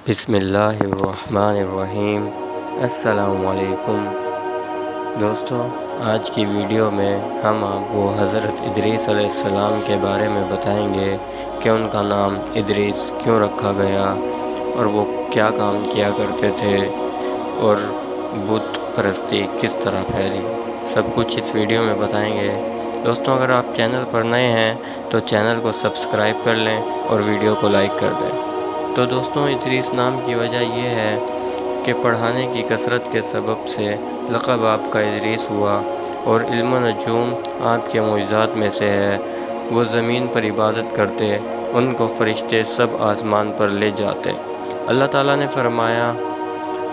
بسم اللہ الرحمن الرحیم۔ السلام علیکم دوستوں، آج کی ویڈیو میں ہم آپ کو حضرت ادریس علیہ السلام کے بارے میں بتائیں گے کہ ان کا نام ادریس کیوں رکھا گیا اور وہ کیا کام کیا کرتے تھے اور بت پرستی کس طرح پھیلی، سب کچھ اس ویڈیو میں بتائیں گے۔ دوستوں، اگر آپ چینل پر نئے ہیں تو چینل کو سبسکرائب کر لیں اور ویڈیو کو لائک کر دیں۔ تو دوستوں، ادریس نام کی وجہ یہ ہے کہ پڑھانے کی کثرت کے سبب سے لقب آپ کا ادریس ہوا، اور علم و نجوم آپ کے معجزات میں سے ہے۔ وہ زمین پر عبادت کرتے، ان کو فرشتے سب آسمان پر لے جاتے۔ اللہ تعالیٰ نے فرمایا،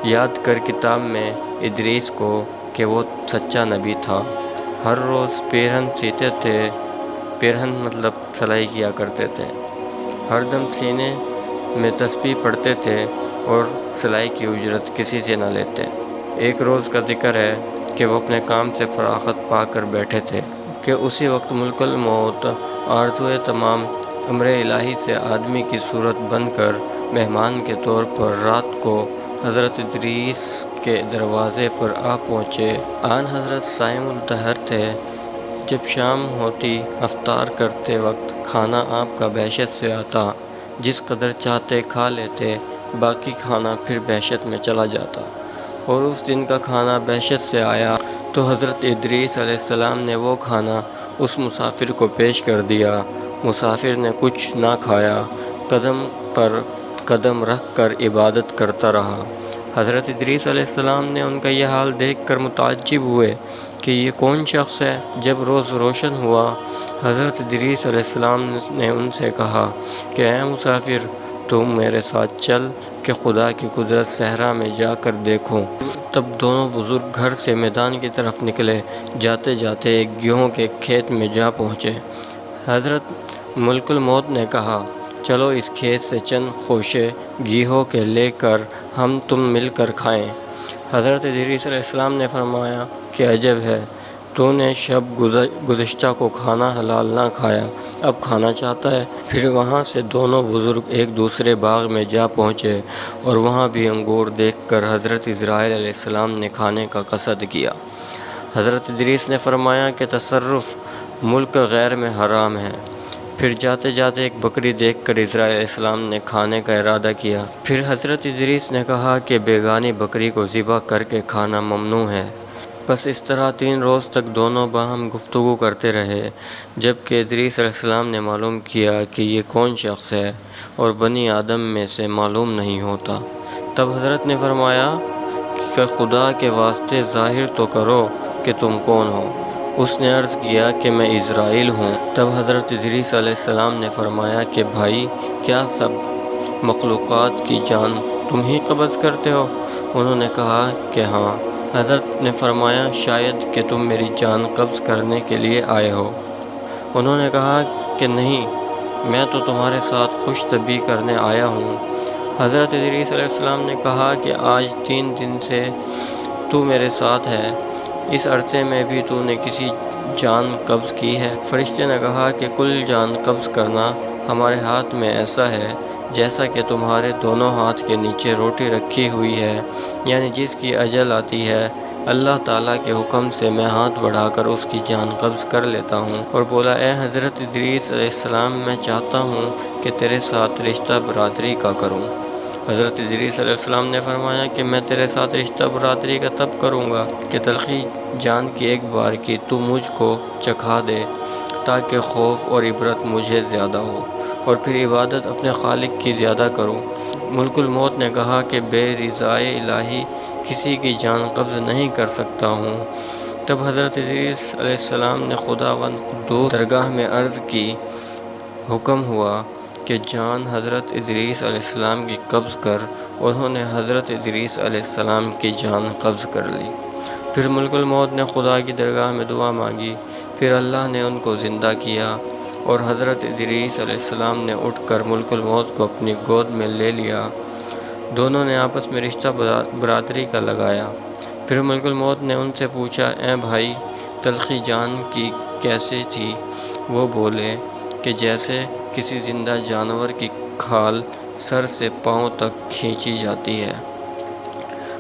یاد کر کتاب میں ادریس کو کہ وہ سچا نبی تھا، ہر روز پیرہن سیتے تھے۔ پیرہن مطلب سلائی کیا کرتے تھے۔ ہر دم سینے میں تسبیح پڑھتے تھے اور سلائی کی اجرت کسی سے نہ لیتے۔ ایک روز کا ذکر ہے کہ وہ اپنے کام سے فراغت پا کر بیٹھے تھے کہ اسی وقت ملک الموت آرزوئے تمام امر الہی سے آدمی کی صورت بن کر مہمان کے طور پر رات کو حضرت ادریس کے دروازے پر آ پہنچے۔ آن حضرت صائم الدہر تھے۔ جب شام ہوتی، افطار کرتے وقت کھانا آپ کا بہشت سے آتا، جس قدر چاہتے کھا لیتے، باقی کھانا پھر بہشت میں چلا جاتا۔ اور اس دن کا کھانا بہشت سے آیا تو حضرت ادریس علیہ السلام نے وہ کھانا اس مسافر کو پیش کر دیا۔ مسافر نے کچھ نہ کھایا، قدم پر قدم رکھ کر عبادت کرتا رہا۔ حضرت ادریس علیہ السلام نے ان کا یہ حال دیکھ کر متعجب ہوئے کہ یہ کون شخص ہے۔ جب روز روشن ہوا، حضرت ادریس علیہ السلام نے ان سے کہا کہ اے مسافر، تم میرے ساتھ چل کہ خدا کی قدرت صحرا میں جا کر دیکھو۔ تب دونوں بزرگ گھر سے میدان کی طرف نکلے۔ جاتے جاتے ایک گیہوں کے کھیت میں جا پہنچے۔ حضرت ملک الموت نے کہا، چلو اس کھیت سے چند خوشے گیہوں کے لے کر ہم تم مل کر کھائیں۔ حضرت ادریس علیہ السلام نے فرمایا کہ عجب ہے، تو نے شب گزشتہ کو کھانا حلال نہ کھایا، اب کھانا چاہتا ہے۔ پھر وہاں سے دونوں بزرگ ایک دوسرے باغ میں جا پہنچے اور وہاں بھی انگور دیکھ کر حضرت اسرائیل علیہ السلام نے کھانے کا قصد کیا۔ حضرت ادریس نے فرمایا کہ تصرف ملک غیر میں حرام ہے۔ پھر جاتے جاتے ایک بکری دیکھ کر اسرائیل علیہ السلام نے کھانے کا ارادہ کیا۔ پھر حضرت ادریس نے کہا کہ بیگانی بکری کو ذبح کر کے کھانا ممنوع ہے۔ بس اس طرح 3 روز تک دونوں باہم گفتگو کرتے رہے، جب کہ ادریس علیہ السلام نے معلوم کیا کہ یہ کون شخص ہے اور بنی آدم میں سے معلوم نہیں ہوتا۔ تب حضرت نے فرمایا کہ خدا کے واسطے ظاہر تو کرو کہ تم کون ہو۔ اس نے عرض کیا کہ میں اسرائیل ہوں۔ تب حضرت ادریس علیہ السلام نے فرمایا کہ بھائی، کیا سب مخلوقات کی جان تم ہی قبض کرتے ہو؟ انہوں نے کہا کہ ہاں۔ حضرت نے فرمایا، شاید کہ تم میری جان قبض کرنے کے لیے آئے ہو۔ انہوں نے کہا کہ نہیں، میں تو تمہارے ساتھ خوش طبعی کرنے آیا ہوں۔ حضرت ادریس علیہ السلام نے کہا کہ آج 3 دن سے تو میرے ساتھ ہے، اس عرصے میں بھی تو نے کسی جان قبض کی ہے؟ فرشتے نے کہا کہ کل جان قبض کرنا ہمارے ہاتھ میں ایسا ہے جیسا کہ تمہارے دونوں ہاتھ کے نیچے روٹی رکھی ہوئی ہے، یعنی جس کی اجل آتی ہے اللہ تعالیٰ کے حکم سے میں ہاتھ بڑھا کر اس کی جان قبض کر لیتا ہوں۔ اور بولا، اے حضرت ادریس علیہ السلام، میں چاہتا ہوں کہ تیرے ساتھ رشتہ برادری کا کروں۔ حضرت ادریس علیہ السلام نے فرمایا کہ میں تیرے ساتھ رشتہ برادری کا تب کروں گا کہ تلخی جان کی ایک بار کی تو مجھ کو چکھا دے، تاکہ خوف اور عبرت مجھے زیادہ ہو، اور پھر عبادت اپنے خالق کی زیادہ کروں۔ ملک الموت نے کہا کہ بے رضائے الہی کسی کی جان قبض نہیں کر سکتا ہوں۔ تب حضرت ادریس علیہ السلام نے خداوند قدوس درگاہ میں عرض کی، حکم ہوا کہ جان حضرت ادریس علیہ السلام کی قبض کر۔ انہوں نے حضرت ادریس علیہ السلام کی جان قبض کر لی۔ پھر ملک الموت نے خدا کی درگاہ میں دعا مانگی، پھر اللہ نے ان کو زندہ کیا، اور حضرت ادریس علیہ السلام نے اٹھ کر ملک الموت کو اپنی گود میں لے لیا۔ دونوں نے آپس میں رشتہ برادری کا لگایا۔ پھر ملک الموت نے ان سے پوچھا، اے بھائی، تلخی جان کی کیسے تھی؟ وہ بولے کہ جیسے کسی زندہ جانور کی کھال سر سے پاؤں تک کھینچی جاتی ہے۔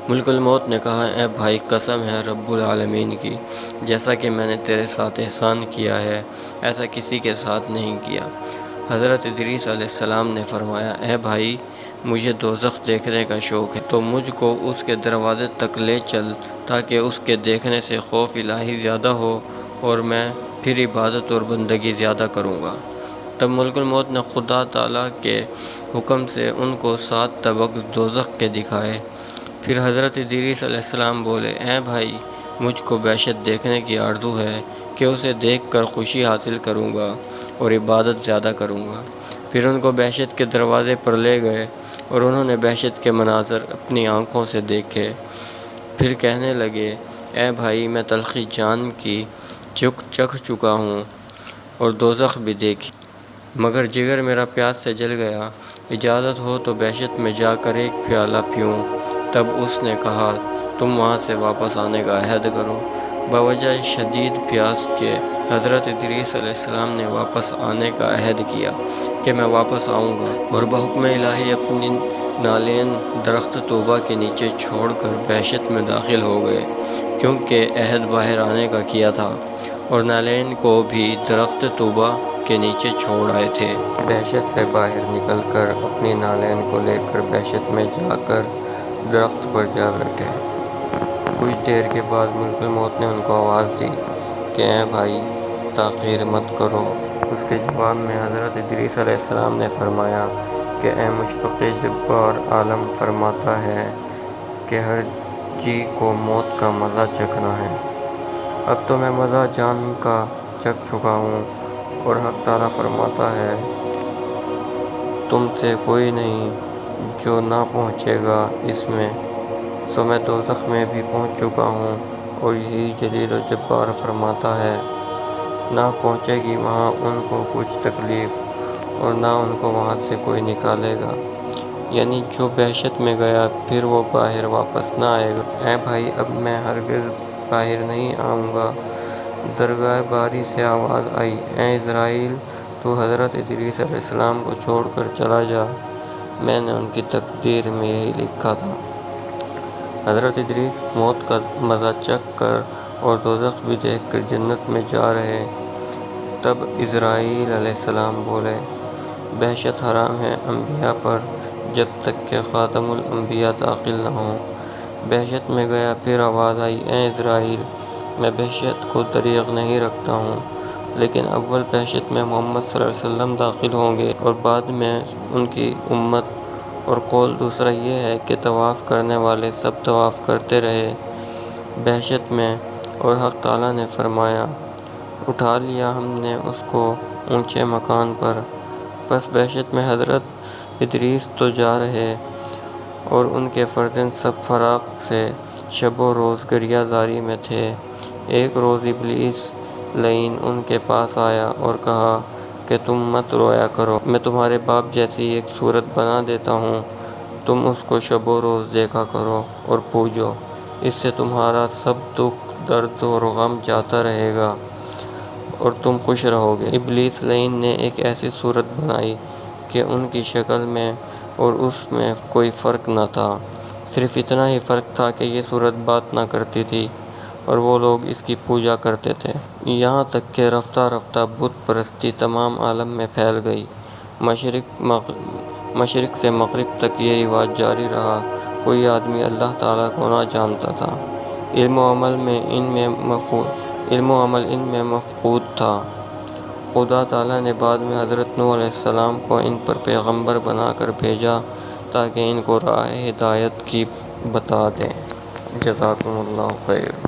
ملک الموت نے کہا، اے بھائی، قسم ہے رب العالمین کی، جیسا کہ میں نے تیرے ساتھ احسان کیا ہے ایسا کسی کے ساتھ نہیں کیا۔ حضرت ادریس علیہ السلام نے فرمایا، اے بھائی، مجھے دوزخ دیکھنے کا شوق ہے، تو مجھ کو اس کے دروازے تک لے چل تاکہ اس کے دیکھنے سے خوف الہی زیادہ ہو اور میں پھر عبادت اور بندگی زیادہ کروں گا۔ تب ملک الموت نے خدا تعالیٰ کے حکم سے ان کو 7 طبق دوزخ کے دکھائے۔ پھر حضرت ادریس علیہ السلام بولے، اے بھائی، مجھ کو بہشت دیکھنے کی آرزو ہے کہ اسے دیکھ کر خوشی حاصل کروں گا اور عبادت زیادہ کروں گا۔ پھر ان کو بہشت کے دروازے پر لے گئے اور انہوں نے بہشت کے مناظر اپنی آنکھوں سے دیکھے۔ پھر کہنے لگے، اے بھائی، میں تلخی جان کی چکھ چکا ہوں اور دوزخ بھی دیکھی، مگر جگر میرا پیاس سے جل گیا، اجازت ہو تو بہشت میں جا کر ایک پیالہ پیوں۔ تب اس نے کہا، تم وہاں سے واپس آنے کا عہد کرو۔ بوجہ شدید پیاس کے حضرت ادریس علیہ السلام نے واپس آنے کا عہد کیا کہ میں واپس آؤں گا، اور بحکم الہی اپنی نالین درخت طوبہ کے نیچے چھوڑ کر بہشت میں داخل ہو گئے، کیونکہ عہد باہر آنے کا کیا تھا، اور نالین کو بھی درخت طوبہ کے نیچے چھوڑ آئے تھے۔ بہشت سے باہر نکل کر اپنی نالین کو لے کر بہشت میں جا کر درخت پر جا بیٹھے۔ کچھ دیر کے بعد ملک الموت نے ان کو آواز دی کہ اے بھائی، تاخیر مت کرو۔ اس کے جواب میں حضرت ادریس علیہ السلام نے فرمایا کہ اے مشفق جبار عالم فرماتا ہے کہ ہر جی کو موت کا مزہ چکھنا ہے۔ اب تو میں مزہ جان کا چکھ چکا ہوں، اور حق تعالیٰ فرماتا ہے، تم سے کوئی نہیں جو نہ پہنچے گا اس میں، سو میں دوزخ میں بھی پہنچ چکا ہوں، اور یہی جلیل و جبار فرماتا ہے، نہ پہنچے گی وہاں ان کو کچھ تکلیف، اور نہ ان کو وہاں سے کوئی نکالے گا، یعنی جو بہشت میں گیا پھر وہ باہر واپس نہ آئے گا۔ اے بھائی، اب میں ہرگز باہر نہیں آؤں گا۔ درگاہ باری سے آواز آئی، اے عزرائیل، تو حضرت ادریس علیہ السلام کو چھوڑ کر چلا جا، میں نے ان کی تقدیر میں یہی لکھا تھا۔ حضرت ادریس موت کا مزہ چکھ کر اور دوزخ بھی دیکھ کر جنت میں جا رہے، تب عزرائیل علیہ السلام بولے، بہشت حرام ہے انبیاء پر جب تک کہ خاتم الانبیاء داخل نہ ہوں۔ بہشت میں گیا، پھر آواز آئی، اے عزرائیل، میں بہشت کو دریغ نہیں رکھتا ہوں، لیکن اول بہشت میں محمد صلی اللہ علیہ وسلم داخل ہوں گے اور بعد میں ان کی امت، اور قول دوسرا یہ ہے کہ طواف کرنے والے سب طواف کرتے رہے بہشت میں، اور حق تعالیٰ نے فرمایا، اٹھا لیا ہم نے اس کو اونچے مکان پر۔ پس بہشت میں حضرت ادریس تو جا رہے، اور ان کے فرزند سب فراق سے شب و روز گریہ زاری میں تھے۔ ایک روز ابلیس لعین ان کے پاس آیا اور کہا کہ تم مت رویا کرو، میں تمہارے باپ جیسی ایک صورت بنا دیتا ہوں، تم اس کو شب و روز دیکھا کرو اور پوجو، اس سے تمہارا سب دکھ، درد اور غم جاتا رہے گا اور تم خوش رہو گے۔ ابلیس لعین نے ایک ایسی صورت بنائی کہ ان کی شکل میں اور اس میں کوئی فرق نہ تھا، صرف اتنا ہی فرق تھا کہ یہ صورت بات نہ کرتی تھی اور وہ لوگ اس کی پوجا کرتے تھے۔ یہاں تک کہ رفتہ رفتہ بت پرستی تمام عالم میں پھیل گئی۔ مشرق سے مغرب تک یہ رواج جاری رہا، کوئی آدمی اللہ تعالیٰ کو نہ جانتا تھا، علم و عمل ان میں مفقود تھا۔ خدا تعالیٰ نے بعد میں حضرت نوح علیہ السلام کو ان پر پیغمبر بنا کر بھیجا تاکہ ان کو راہ ہدایت کی بتا دیں۔ جزاکم اللہ خیر۔